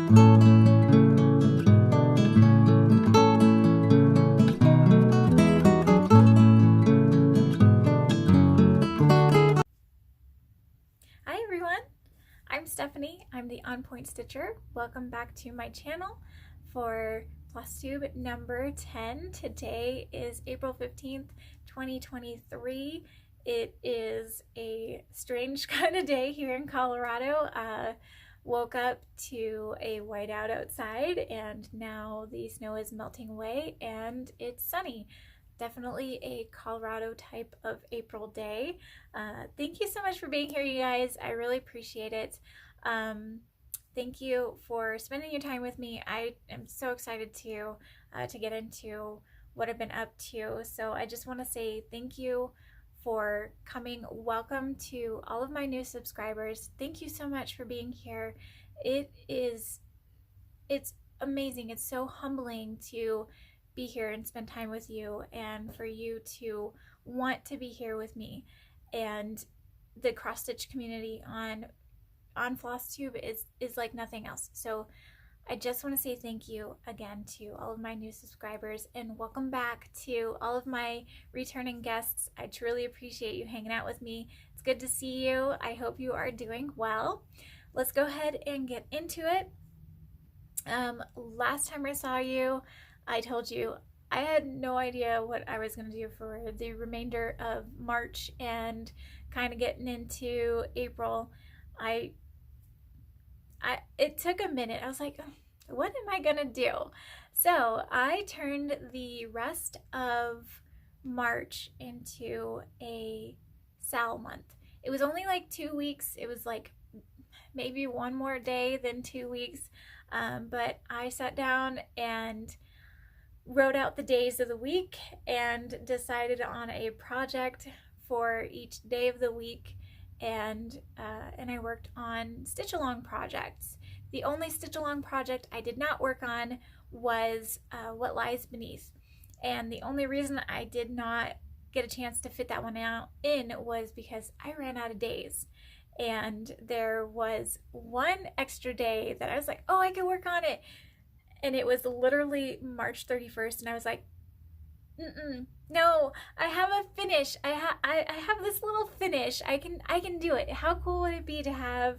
Hi everyone, I'm Stephanie. I'm the On Point Stitcher. Welcome back to my channel for Flosstube number 10. Today is April 15th, 2023. It is a strange kind of day here in Colorado. Woke up to a whiteout outside and now the snow is melting away and it's sunny. Definitely a Colorado type of April day. Thank you so much for being here, you guys. I really appreciate it. Thank you for spending your time with me. I am so excited to get into what I've been up to. So I just want to say thank you for coming. Welcome to all of my new subscribers. Thank you so much for being here. It's amazing. It's so humbling to be here and spend time with you, and for you to want to be here with me. And the cross stitch community on Flosstube is like nothing else. So I just want to say thank you again to all of my new subscribers, and welcome back to all of my returning guests. I truly appreciate you hanging out with me. It's good to see you. I hope you are doing well. Let's go ahead and get into it. Last time I saw you, I told you I had no idea what I was going to do for the remainder of March and kind of getting into April. It took a minute. I was like, what am I going to do? So I turned the rest of March into a SAL month. It was only like 2 weeks. It was like maybe one more day than 2 weeks. But I sat down and wrote out the days of the week and decided on a project for each day of the week, and I worked on stitch along projects. The only stitch along project I did not work on was What Lies Beneath, and the only reason I did not get a chance to fit that one in was because I ran out of days. And there was one extra day that I was like, oh, I could work on it. And it was literally March 31st. And I was like, no, I have a finish. I have this little finish. I can do it. How cool would it be to have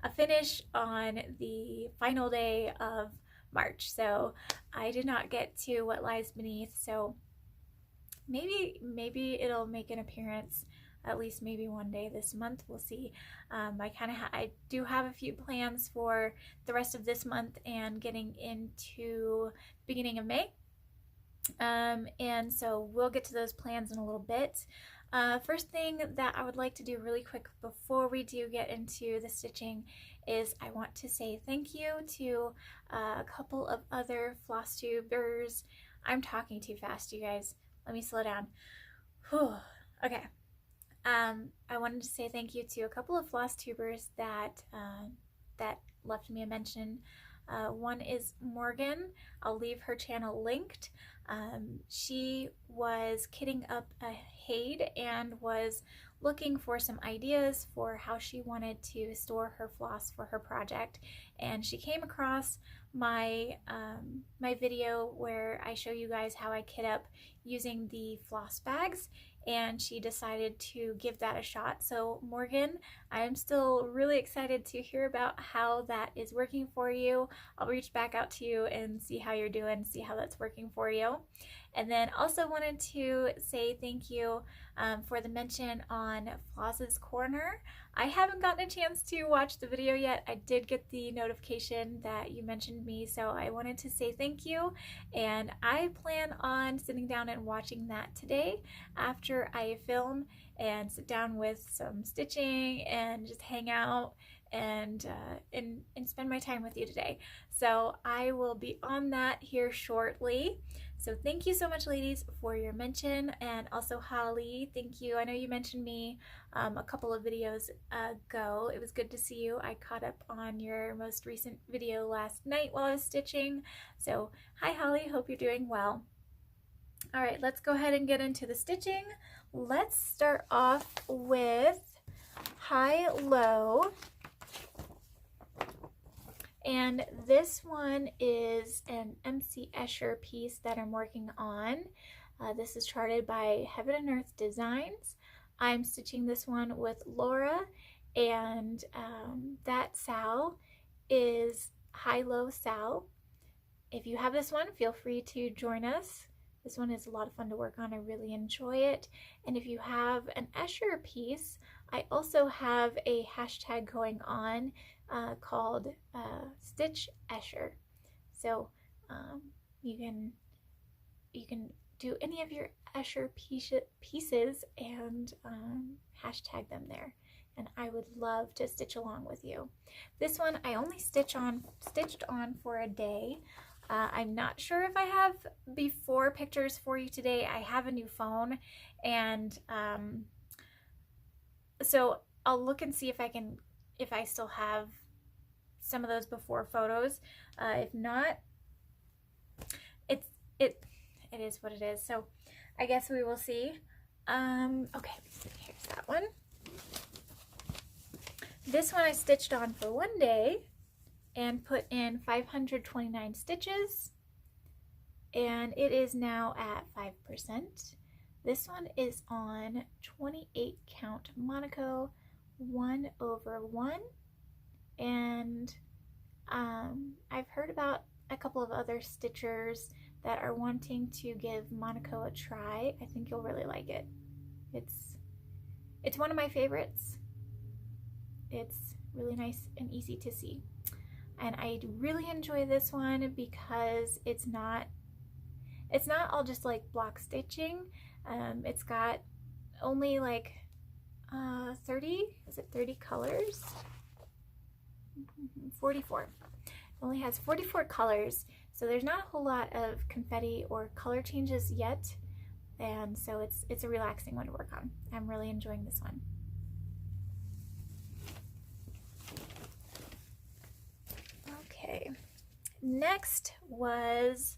a finish on the final day of March? So I did not get to What Lies Beneath. So maybe it'll make an appearance at least maybe one day this month. We'll see. I do have a few plans for the rest of this month and getting into beginning of May. And so we'll get to those plans in a little bit. First thing that I would like to do really quick before we do get into the stitching is I want to say thank you to a couple of other Flosstubers. I'm talking too fast, you guys. Let me slow down. Whew. Okay. I wanted to say thank you to a couple of Flosstubers that left me a mention. One is Morgan. I'll leave her channel linked. She was kitting up a Haid and was looking for some ideas for how she wanted to store her floss for her project, and she came across my my video where I show you guys how I kit up using the floss bags, and she decided to give that a shot. So Morgan, I am still really excited to hear about how that is working for you. I'll reach back out to you and see how you're doing, see how that's working for you. And then also wanted to say thank you for the mention on Floss's Corner. I haven't gotten a chance to watch the video yet. I did get the notification that you mentioned me, so I wanted to say thank you, and I plan on sitting down and watching that today after I film and sit down with some stitching and just hang out and spend my time with you today. So I will be on that here shortly. So thank you so much, ladies, for your mention, and also Holly, thank you. I know you mentioned me a couple of videos ago. It was good to see you. I caught up on your most recent video last night while I was stitching. So hi, Holly, hope you're doing well. All right, let's go ahead and get into the stitching. Let's start off with high-low. And this one is an MC Escher piece that I'm working on. This is charted by Heaven and Earth Designs. I'm stitching this one with Laura, and that SAL is High-Low SAL. If you have this one, feel free to join us. This one is a lot of fun to work on. I really enjoy it. And if you have an Escher piece, I also have a hashtag going on called Stitch Escher. So you can do any of your Escher pieces and hashtag them there. And I would love to stitch along with you. This one I only stitched on for a day. I'm not sure if I have before pictures for you today. I have a new phone, and so I'll look and see if I still have some of those before photos. If not, it is what it is. So I guess we will see. Okay, here's that one. This one I stitched on for one day and put in 529 stitches, and it is now at 5%. This one is on 28 count Monaco 1/1, and I've heard about a couple of other stitchers that are wanting to give Monaco a try. I think you'll really like it. It's one of my favorites. It's really nice and easy to see. And I really enjoy this one because it's not all just like block stitching. It's got only like 30 colors? 44. It only has 44 colors, so there's not a whole lot of confetti or color changes yet, and so it's a relaxing one to work on. I'm really enjoying this one. Okay, next was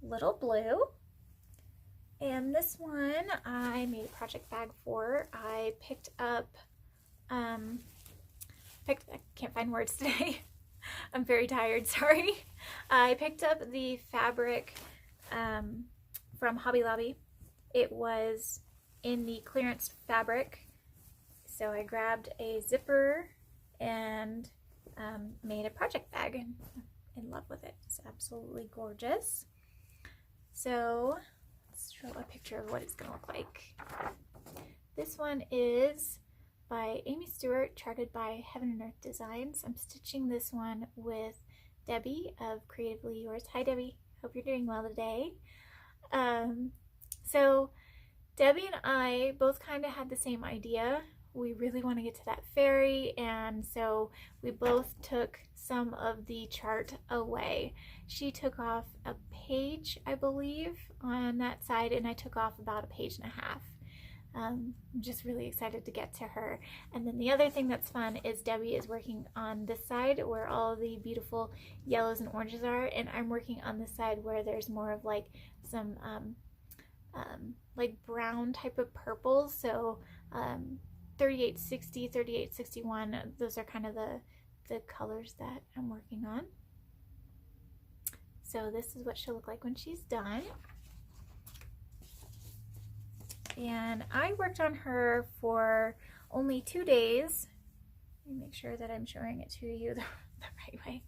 Little Blue, and this one I made a project bag for. I picked up, I can't find words today. I'm very tired, sorry. I picked up the fabric from Hobby Lobby. It was in the clearance fabric, so I grabbed a zipper and made a project bag, and I'm in love with it. It's absolutely gorgeous. So let's show a picture of what it's gonna look like. This one is by Amy Stewart, charted by Heaven and Earth Designs. I'm stitching this one with Debbie of Creatively Yours. Hi Debbie, hope you're doing well today. So Debbie and I both kind of had the same idea. We really want to get to that fairy, and so we both took some of the chart away. She took off a page, I believe, on that side, and I took off about a page and a half. I'm just really excited to get to her. And then the other thing that's fun is Debbie is working on this side where all the beautiful yellows and oranges are, and I'm working on this side where there's more of like some like brown type of purples. So 3860, 3861, those are kind of the colors that I'm working on. So this is what she'll look like when she's done. And I worked on her for only 2 days. Let me make sure that I'm showing it to you the right way.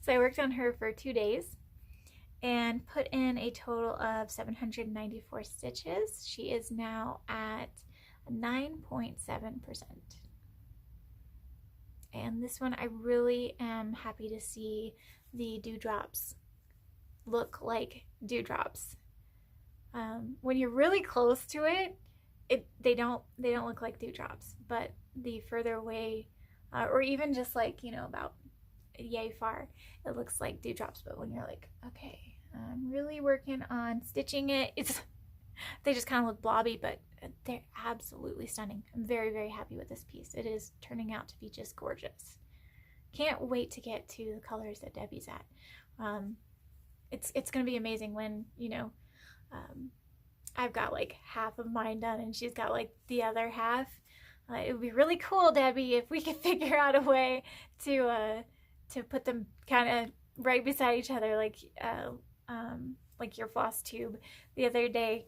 So I worked on her for 2 days and put in a total of 794 stitches. She is now at 9.7%. And this one I really am happy to see the dewdrops look like dewdrops. When you're really close to it, they don't look like dewdrops, but the further away, or even just like, you know, about yay far, it looks like dewdrops. But when you're like, okay, I'm really working on stitching it, they just kind of look blobby, but they're absolutely stunning. I'm very, very happy with this piece. It is turning out to be just gorgeous. Can't wait to get to the colors that Debbie's at. It's going to be amazing when, you know, I've got like half of mine done and she's got like the other half. It would be really cool, Debbie, if we could figure out a way to to put them kind of right beside each other, like your Flosstube the other day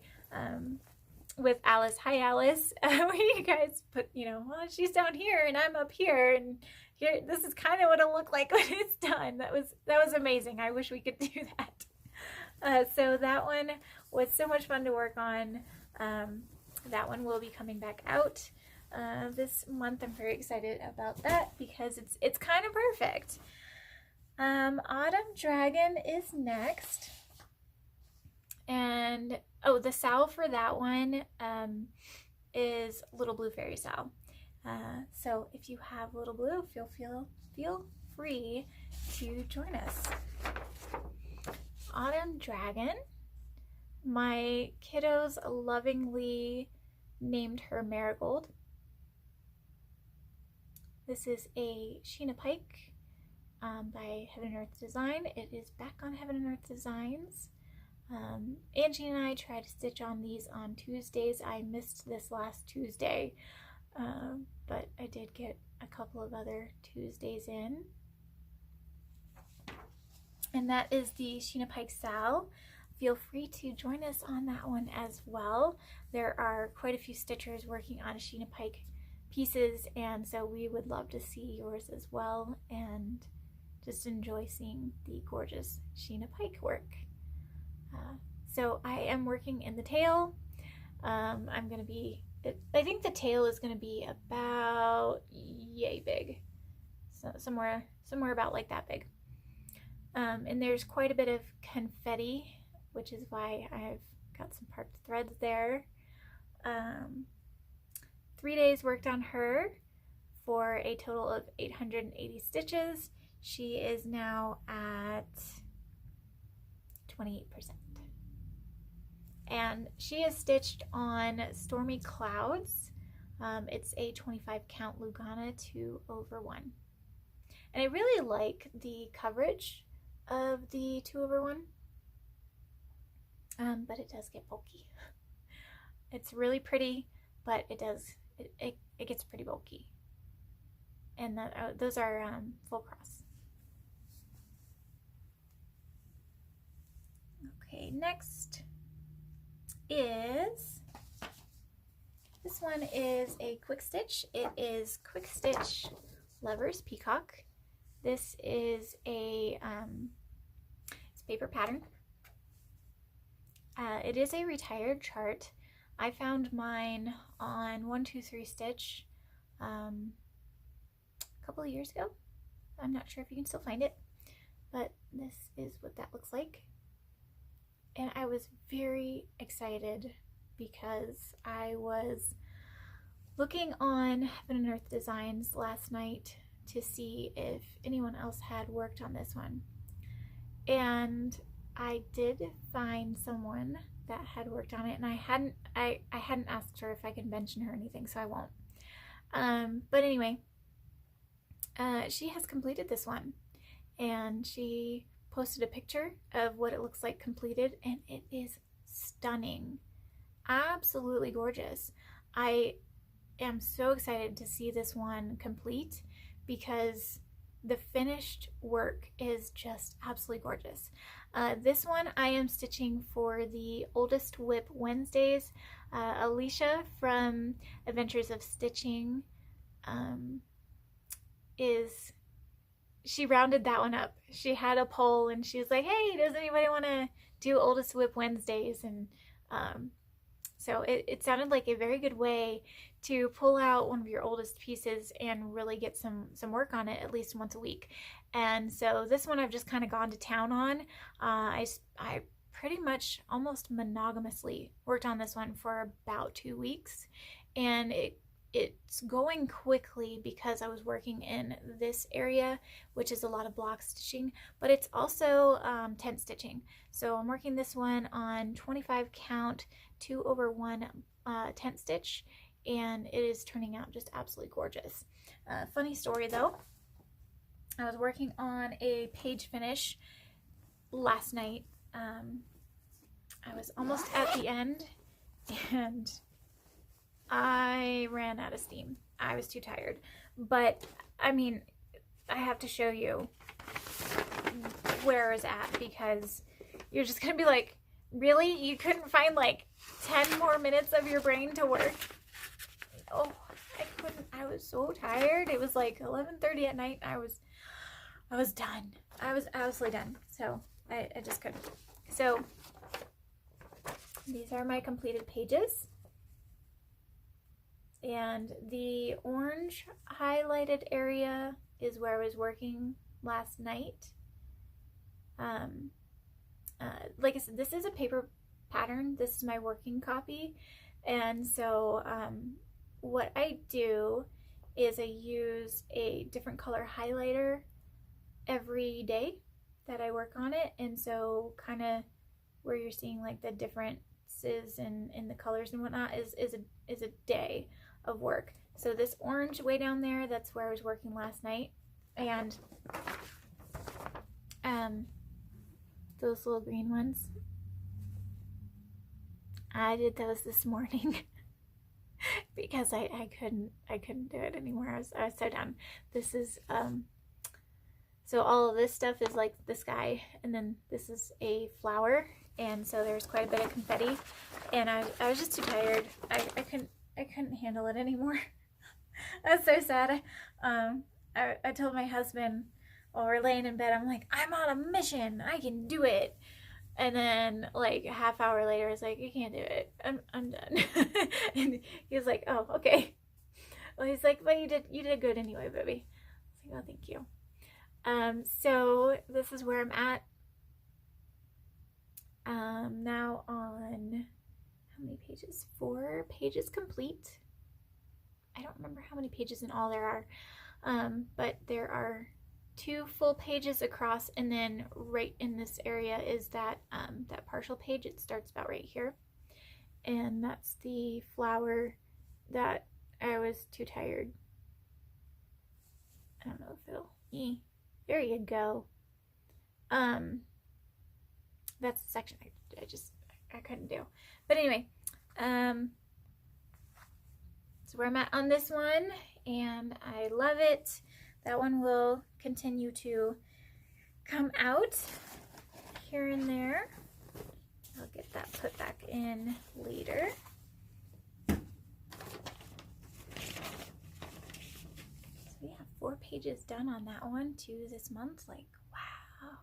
with Alice. Hi, Alice. Where you guys put, well, she's down here and I'm up here, and here, this is kind of what it'll look like when it's done. That was amazing. I wish we could do that. So that one was so much fun to work on. That one will be coming back out this month. I'm very excited about that because it's kind of perfect. Autumn Dragon is next. And the SAL for that one is Little Blue Fairy SAL. So if you have Little Blue, feel free to join us. Autumn Dragon, my kiddos lovingly named her Marigold. This is a Sheena Pike by Heaven and Earth Design. It is back on Heaven and Earth Designs. Angie and I try to stitch on these on Tuesdays. I missed this last Tuesday, but I did get a couple of other Tuesdays in. And that is the Sheena Pike SAL. Feel free to join us on that one as well. There are quite a few stitchers working on Sheena Pike pieces, and so we would love to see yours as well and just enjoy seeing the gorgeous Sheena Pike work. So I am working in the tail. I think the tail is going to be about yay big. So somewhere about like that big. And there's quite a bit of confetti, which is why I've got some parked threads there. 3 days worked on her for a total of 880 stitches. She is now at 28%. And she is stitched on Stormy Clouds. It's a 25 count Lugana 2/1. And I really like the coverage of the 2/1, but it does get bulky. It's really pretty, but it gets pretty bulky. And those are full cross. Okay, next is, this one is a quick stitch. It is Quick Stitch Lovers Peacock. This is a it's paper pattern. It is a retired chart. I found mine on 123 Stitch a couple of years ago. I'm not sure if you can still find it, but this is what that looks like. And I was very excited because I was looking on Heaven and Earth Designs last night to see if anyone else had worked on this one. And I did find someone that had worked on it, and I hadn't asked her if I could mention her or anything, so I won't. But anyway, she has completed this one, and she posted a picture of what it looks like completed, and it is stunning. Absolutely gorgeous. I am so excited to see this one complete because the finished work is just absolutely gorgeous. This one I am stitching for the Oldest Whip Wednesdays. Alicia from Adventures of Stitching she rounded that one up. She had a poll and she was like, hey, does anybody want to do Oldest Whip Wednesdays? And so it sounded like a very good way to pull out one of your oldest pieces and really get some work on it at least once a week. And so this one I've just kind of gone to town on. I pretty much almost monogamously worked on this one for about 2 weeks, and it's going quickly because I was working in this area, which is a lot of block stitching, but it's also tent stitching. So I'm working this one on 25 count 2/1 tent stitch, and it is turning out just absolutely gorgeous. Funny story though, I was working on a page finish last night. I was almost at the end and I ran out of steam. I was too tired. But I mean, I have to show you where I was at, because you're just gonna be like, really? You couldn't find like 10 more minutes of your brain to work? Oh, I couldn't. I was so tired. It was like 11:30 at night. I was done. I was absolutely done. So I just couldn't. So these are my completed pages. And the orange highlighted area is where I was working last night. Like I said, this is a paper pattern. This is my working copy. And so what I do is I use a different color highlighter every day that I work on it. And so kind of where you're seeing like the differences in the colors and whatnot is a day of work. So this orange way down there, that's where I was working last night. And those little green ones, I did those this morning because I couldn't do it anymore. I was so done. This is so all of this stuff is like the sky, and then this is a flower, and so there's quite a bit of confetti, and I was just too tired. I couldn't handle it anymore. I was so sad. I told my husband while we're laying in bed, I'm like, I'm on a mission. I can do it. And then like a half hour later, it's like, you can't do it. I'm done. And he was like, oh, okay. Well, he's like, but you did good anyway, baby. I was like, oh, thank you. So this is where I'm at. Now on how many pages? 4 pages complete. I don't remember how many pages in all there are, but there are 2 full pages across, and then right in this area is that that partial page. It starts about right here, and that's the flower that I was too tired. I don't know if it'll. There you go. That's the section I couldn't do. But anyway, so where I'm at on this one, and I love it. That one will continue to come out here and there. I'll get that put back in later. So we have 4 pages done on that one too this month. Like, wow.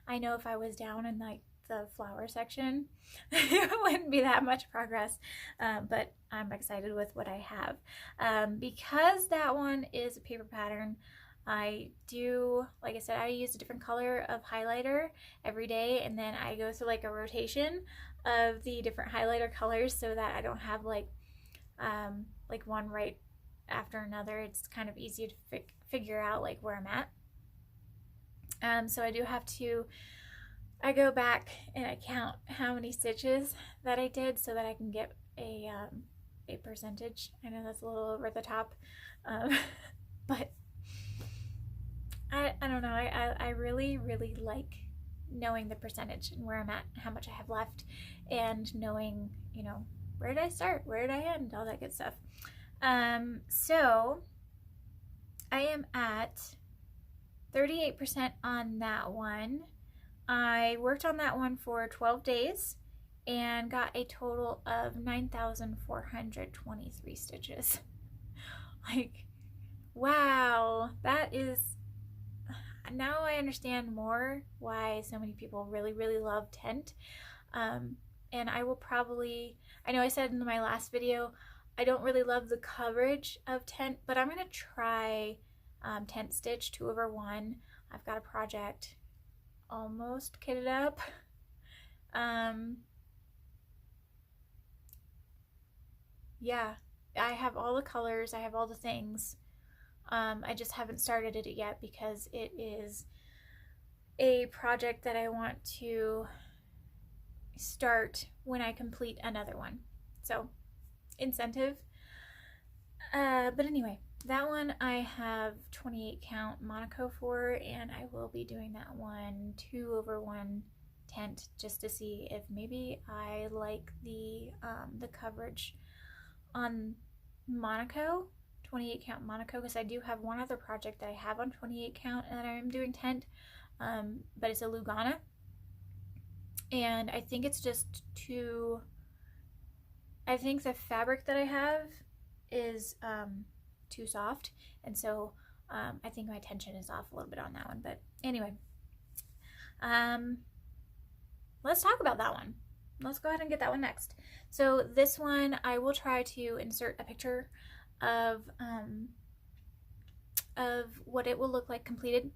I know if I was down in like the flower section, it wouldn't be that much progress, but I'm excited with what I have. Because that one is a paper pattern, I do, like I said, I use a different color of highlighter every day, and then I go through like a rotation of the different highlighter colors so that I don't have like one right after another. It's kind of easy to figure out like where I'm at. So I do have to, I go back and I count how many stitches that I did so that I can get a percentage. I know that's a little over the top, but I don't know. I really, really like knowing the percentage and where I'm at, how much I have left, and knowing, you know, where did I start, where did I end, all that good stuff. So I am at 38% on that one. I worked on that one for 12 days and got a total of 9,423 stitches. Like, wow, that is, now I understand more why so many people really, really love tent. And I will probably, I know I said in my last video, I don't really love the coverage of tent, but I'm gonna try tent stitch 2/1. I've got a project almost kitted up. Yeah, I have all the colors, I have all the things. I just haven't started it yet because it is a project that I want to start when I complete another one. So, incentive. But anyway, that one I have 28 count Monaco for, and I will be doing that one 2/1 tent just to see if maybe I like the coverage on Monaco, 28 count Monaco, because I do have one other project that I have on 28 count and that I am doing tent. but it's a Lugana, and I think it's just too, I think the fabric that I have is too soft, and so I think my tension is off a little bit on that one. But anyway, let's talk about that one. Let's go ahead and get that one next. So this one, I will try to insert a picture of what it will look like completed.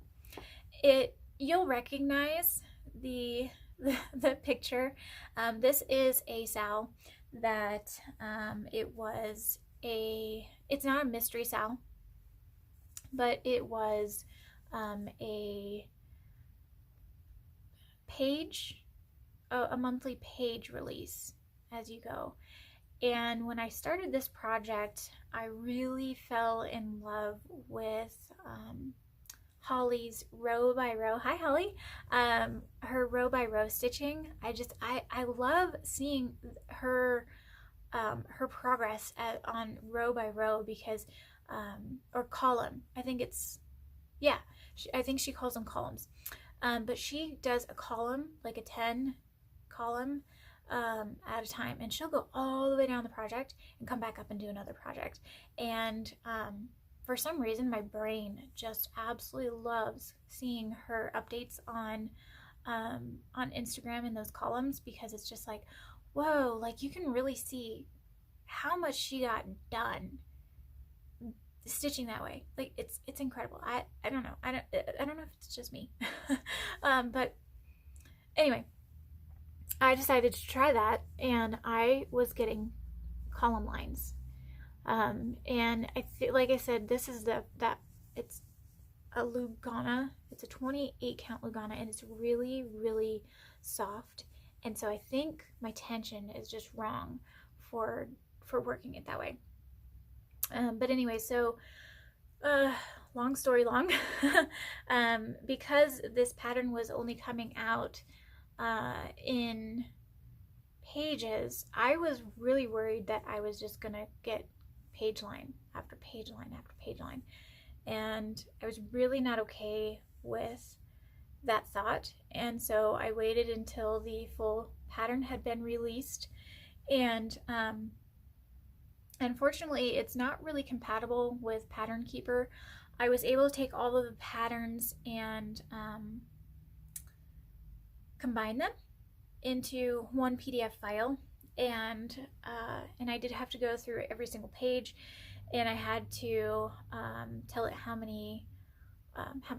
You'll recognize the picture. This is a SAL that it's not a mystery SAL, but it was a page, a monthly page release as you go. And when I started this project, I really fell in love with Holly's row by row. Hi, Holly. Her row by row stitching. I love seeing her progress on row by row, because or column. I think it's, yeah, I think she calls them columns. But she does a column, like a 10 column at a time, and she'll go all the way down the project and come back up and do another project. And for some reason, my brain just absolutely loves seeing her updates on Instagram in those columns, because it's just like, whoa, like you can really see how much she got done stitching that way. Like it's incredible. I don't know. I don't know if it's just me. But anyway, I decided to try that, and I was getting column lines. And like I said, this is it's a Lugana. It's a 28 count Lugana, and it's really, really soft. And so I think my tension is just wrong for working it that way. But anyway, so long story long, because this pattern was only coming out in pages, I was really worried that I was just gonna get page line after page line after page line, and I was really not okay with that thought. And so I waited until the full pattern had been released, and unfortunately it's not really compatible with Pattern Keeper. I was able to take all of the patterns and combine them into one PDF file, and I did have to go through every single page, and I had to tell it how many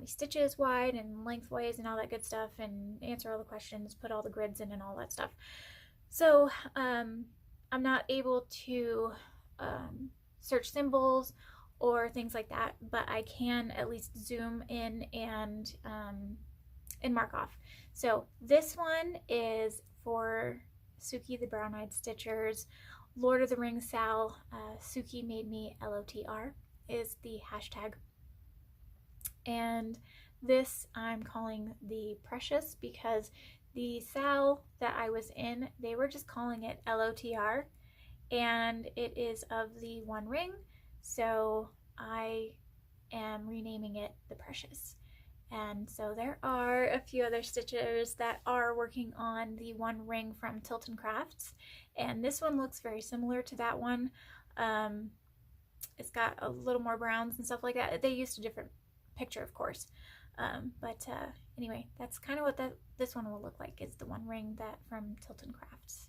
stitches wide and lengthways and all that good stuff, and answer all the questions, put all the grids in and all that stuff. So I'm not able to search symbols or things like that, but I can at least zoom in and mark off. So this one is for Suki the Brown-Eyed Stitchers, Lord of the Rings Sal. Suki made me LOTR is the hashtag. And this I'm calling the Precious, because the Sal that I was in, they were just calling it LOTR, and it is of the One Ring, so I am renaming it the Precious. And so there are a few other stitchers that are working on the One Ring from Tilton Crafts, and this one looks very similar to that one. It's got a little more browns and stuff like that. They used a different picture, of course, but anyway, that's kind of what this one will look like, is the One Ring that from Tilton Crafts.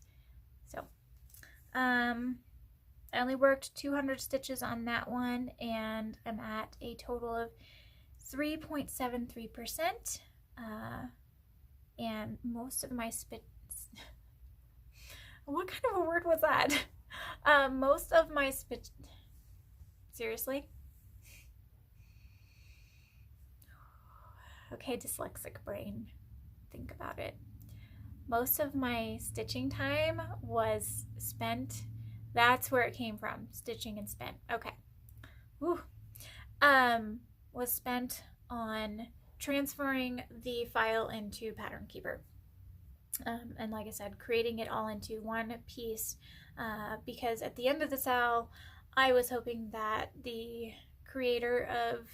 So I only worked 200 stitches on that one, and I'm at a total of 3.73%, and most of my what kind of a word was that? Most of my seriously? Okay, dyslexic brain, think about it. Most of my stitching time was spent, that's where it came from, stitching and spent, okay. Whew. Was spent on transferring the file into Pattern Keeper. And like I said, creating it all into one piece, because at the end of the SAL, I was hoping that the creator of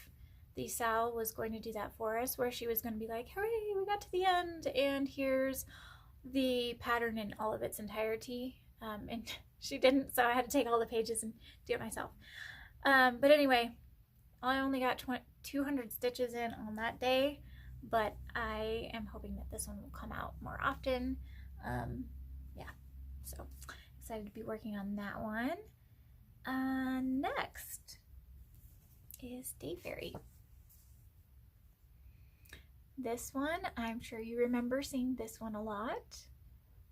the SAL was going to do that for us, where she was going to be like, hooray, we got to the end, and here's the pattern in all of its entirety. And she didn't, so I had to take all the pages and do it myself. But anyway, I only got 200 stitches in on that day, but I am hoping that this one will come out more often. Yeah, so excited to be working on that one. Next is Day Fairy. This one, I'm sure you remember seeing this one a lot.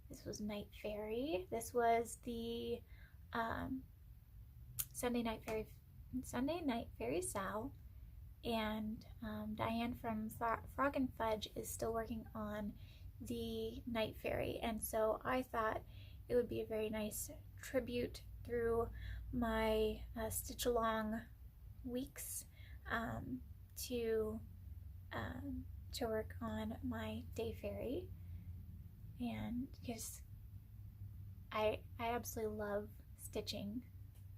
This was Night Fairy. This was the Sunday Night Fairy SAL, and Diane from Frog and Fudge is still working on the Night Fairy, and so I thought it would be a very nice tribute through my stitch along weeks to work on my Day Fairy, and because I absolutely love stitching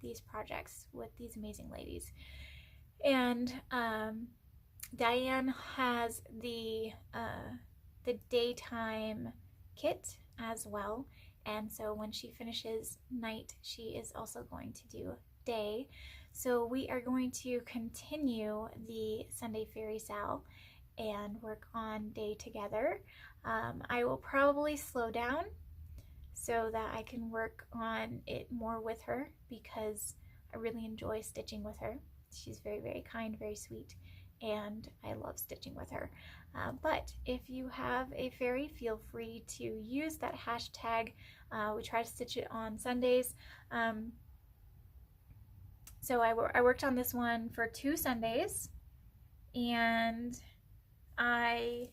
these projects with these amazing ladies. And Diane has the daytime kit as well, and so when she finishes night, she is also going to do day. So we are going to continue the Sunday Fairy SAL and work on day together. I will probably slow down so that I can work on it more with her, because I really enjoy stitching with her. She's very, very kind, very sweet, and I love stitching with her. But if you have a fairy, feel free to use that hashtag. We try to stitch it on Sundays. So I worked on this one for 2 Sundays, and I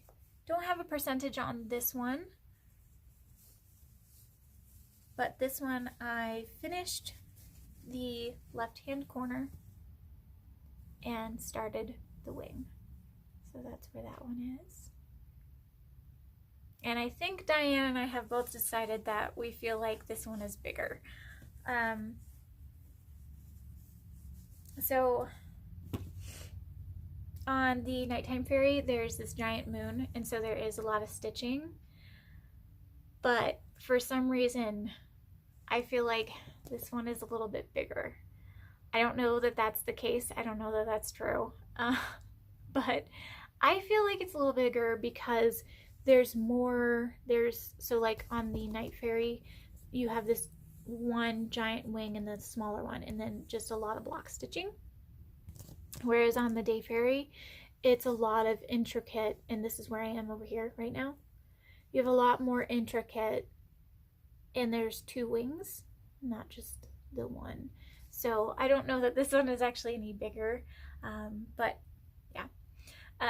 don't have a percentage on this one, but this one I finished the left-hand corner and started the wing. So that's where that one is. And I think Diane and I have both decided that we feel like this one is bigger. So on the Nighttime Fairy, there's this giant moon, and so there is a lot of stitching. But for some reason, I feel like this one is a little bit bigger. I don't know that that's the case. I don't know that that's true. But I feel like it's a little bigger because there's more, so like on the Night Fairy, you have this one giant wing and the smaller one, and then just a lot of block stitching. Whereas on the Day Fairy, it's a lot of intricate, and this is where I am over here right now. You have a lot more intricate, and there's 2 wings, not just the one. So I don't know that this one is actually any bigger, but yeah.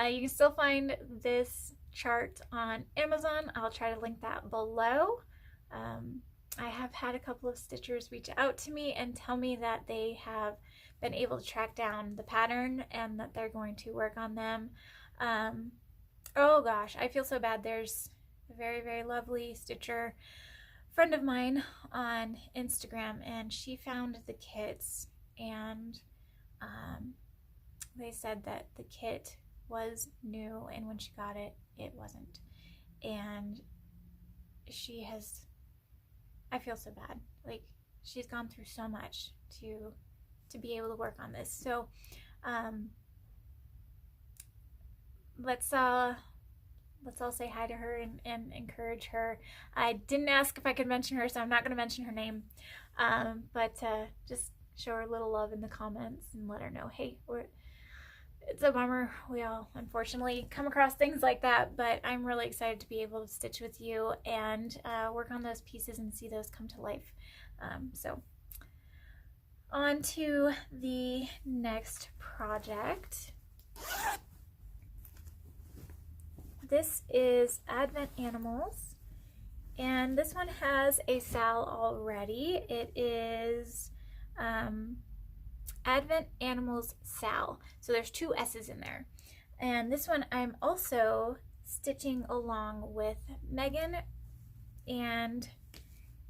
You can still find this chart on Amazon. I'll try to link that below. I have had a couple of stitchers reach out to me and tell me that they have been able to track down the pattern and that they're going to work on them. Oh gosh, I feel so bad. There's a very, very lovely stitcher friend of mine on Instagram, and she found the kits, and they said that the kit was new, and when she got it, it wasn't. And she has, I feel so bad. Like, she's gone through so much to be able to work on this. So let's all say hi to her and encourage her. I didn't ask if I could mention her, so I'm not going to mention her name, but just show her a little love in the comments and let her know, hey, it's a bummer. We all unfortunately come across things like that, but I'm really excited to be able to stitch with you and work on those pieces and see those come to life. So on to the next project. This is Advent Animals, and this one has a SAL already. It is Advent Animals SAL, so there's 2 S's in there. And this one I'm also stitching along with Megan, and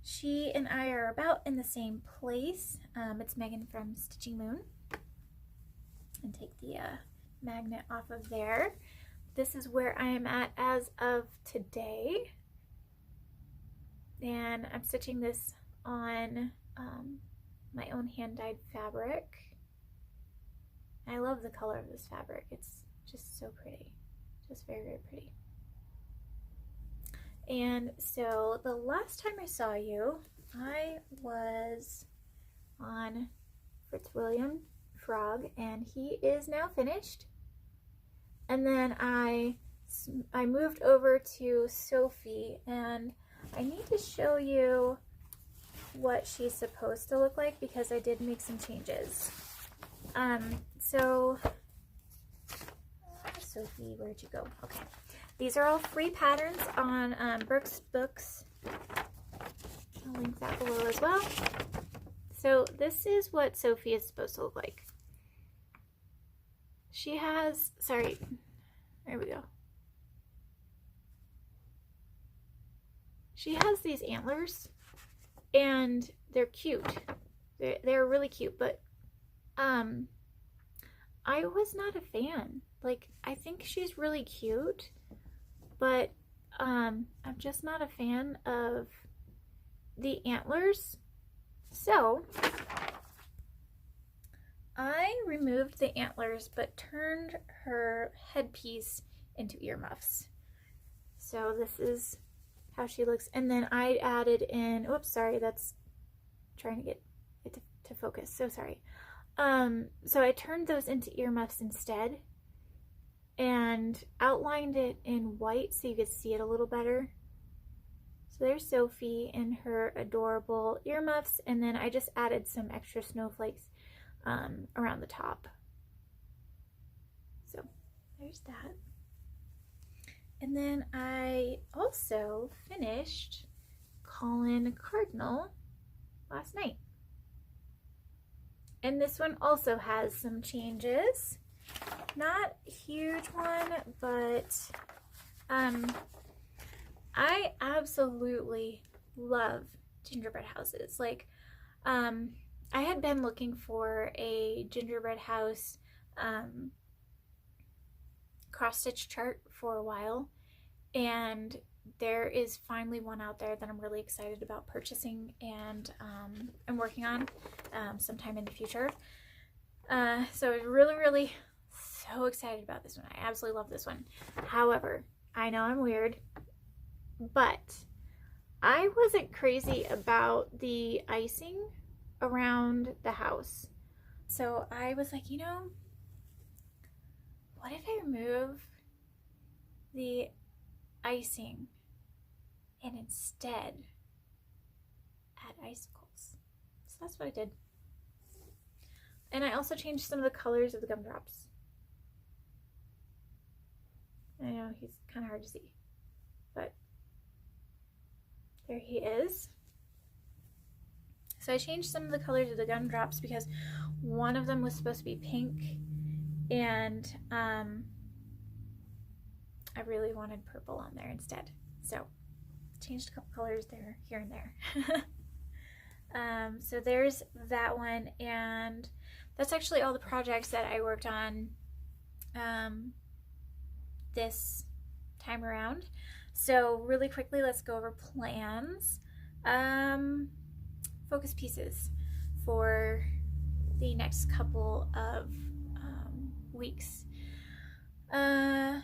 she and I are about in the same place. It's Megan from Stitching Moon. And take the magnet off of there. This is where I am at as of today. And I'm stitching this on my own hand-dyed fabric. I love the color of this fabric. It's just so pretty. Just very, very pretty. And so the last time I saw you, I was on Fitzwilliam Frog, and he is now finished. And then I moved over to Sophie, and I need to show you what she's supposed to look like because I did make some changes. So Sophie, where'd you go? Okay. These are all free patterns on Brooks Books. I'll link that below as well. So this is what Sophie is supposed to look like. She has, sorry, there we go. She has these antlers, and they're cute. They're really cute, but I was not a fan. Like, I think she's really cute, but I'm just not a fan of the antlers. So I removed the antlers but turned her headpiece into earmuffs. So this is how she looks. And then I added in, oops, sorry, that's trying to get it to focus. So sorry. So I turned those into earmuffs instead and outlined it in white so you could see it a little better. So there's Sophie in her adorable earmuffs, and then I just added some extra snowflakes around the top. So there's that. And then I also finished Colin Cardinal last night. And this one also has some changes. Not a huge one, but I absolutely love gingerbread houses. Like, I had been looking for a gingerbread house cross-stitch chart for a while, and there is finally one out there that I'm really excited about purchasing and I'm working on sometime in the future. So I'm really so excited about this one. I absolutely love this one. However, I know I'm weird, but I wasn't crazy about the icing around the house. So I was like, you know, what if I remove the icing and instead add icicles? So that's what I did. And I also changed some of the colors of the gumdrops. I know he's kind of hard to see, but there he is. So I changed some of the colors of the gumdrops because one of them was supposed to be pink, and I really wanted purple on there instead. So changed a couple colors there, here and there. So there's that one, and that's actually all the projects that I worked on this time around. So really quickly, let's go over plans. Focus pieces for the next couple of weeks. Little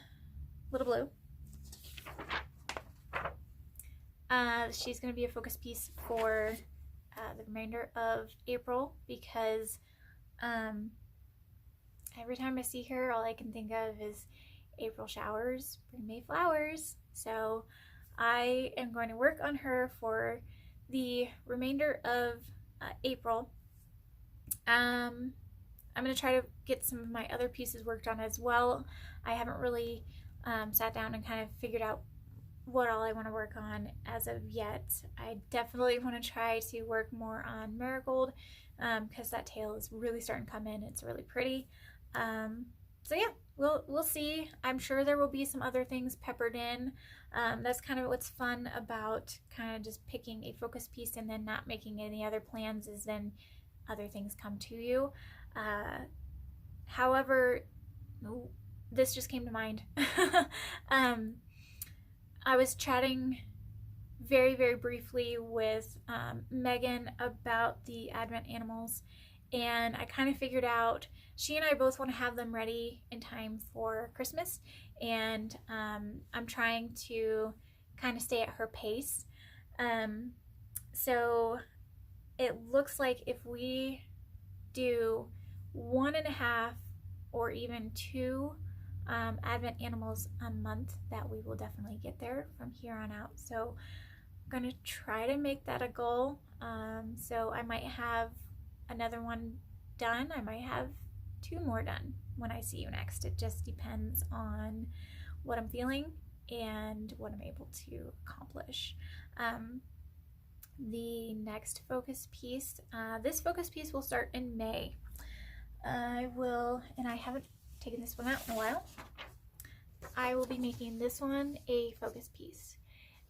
Blue. She's going to be a focus piece for the remainder of April because every time I see her, all I can think of is April showers bring May flowers. So I am going to work on her for the remainder of April. I'm going to try to get some of my other pieces worked on as well. I haven't really sat down and kind of figured out what all I want to work on as of yet. I definitely want to try to work more on Marigold because that tail is really starting to come in. It's really pretty. So yeah, we'll see. I'm sure there will be some other things peppered in. That's kind of what's fun about kind of just picking a focus piece and then not making any other plans, is then other things come to you. However, this just came to mind. I was chatting very, very briefly with Megan about the Advent animals, and I kind of figured out she and I both want to have them ready in time for Christmas, and I'm trying to kind of stay at her pace. So it looks like if we do 1.5 or even 2 Advent animals a month, that we will definitely get there from here on out. So I'm gonna try to make that a goal. So I might have another one done. I might have 2 more done when I see you next. It just depends on what I'm feeling and what I'm able to accomplish. The next focus piece, this focus piece will start in May. I haven't taken this one out in a while. I will be making this one a focus piece,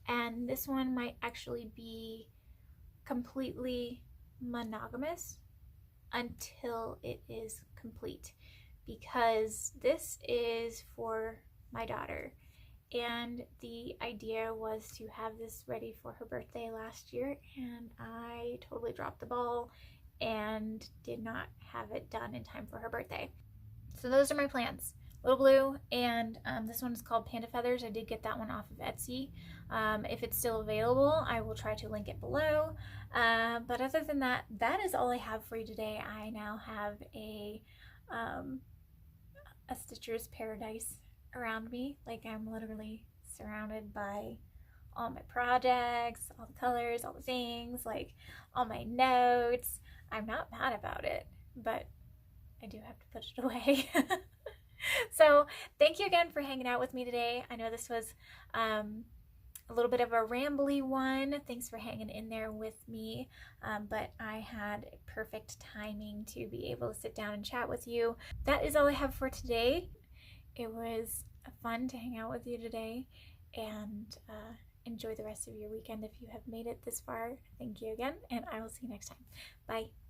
and this one might actually be completely monogamous until it is complete, because this is for my daughter, and the idea was to have this ready for her birthday last year, and I totally dropped the ball and did not have it done in time for her birthday. So those are my plans. Little Blue, and this one is called Panda Feathers. I did get that one off of Etsy. If it's still available, I will try to link it below. But other than that, that is all I have for you today. I now have a Stitcher's paradise around me. Like, I'm literally surrounded by all my projects, all the colors, all the things, like all my notes. I'm not mad about it, but I do have to put it away. So thank you again for hanging out with me today. I know this was a little bit of a rambly one. Thanks for hanging in there with me, but I had perfect timing to be able to sit down and chat with you. That is all I have for today. It was fun to hang out with you today, and enjoy the rest of your weekend if you have made it this far. Thank you again, and I will see you next time. Bye.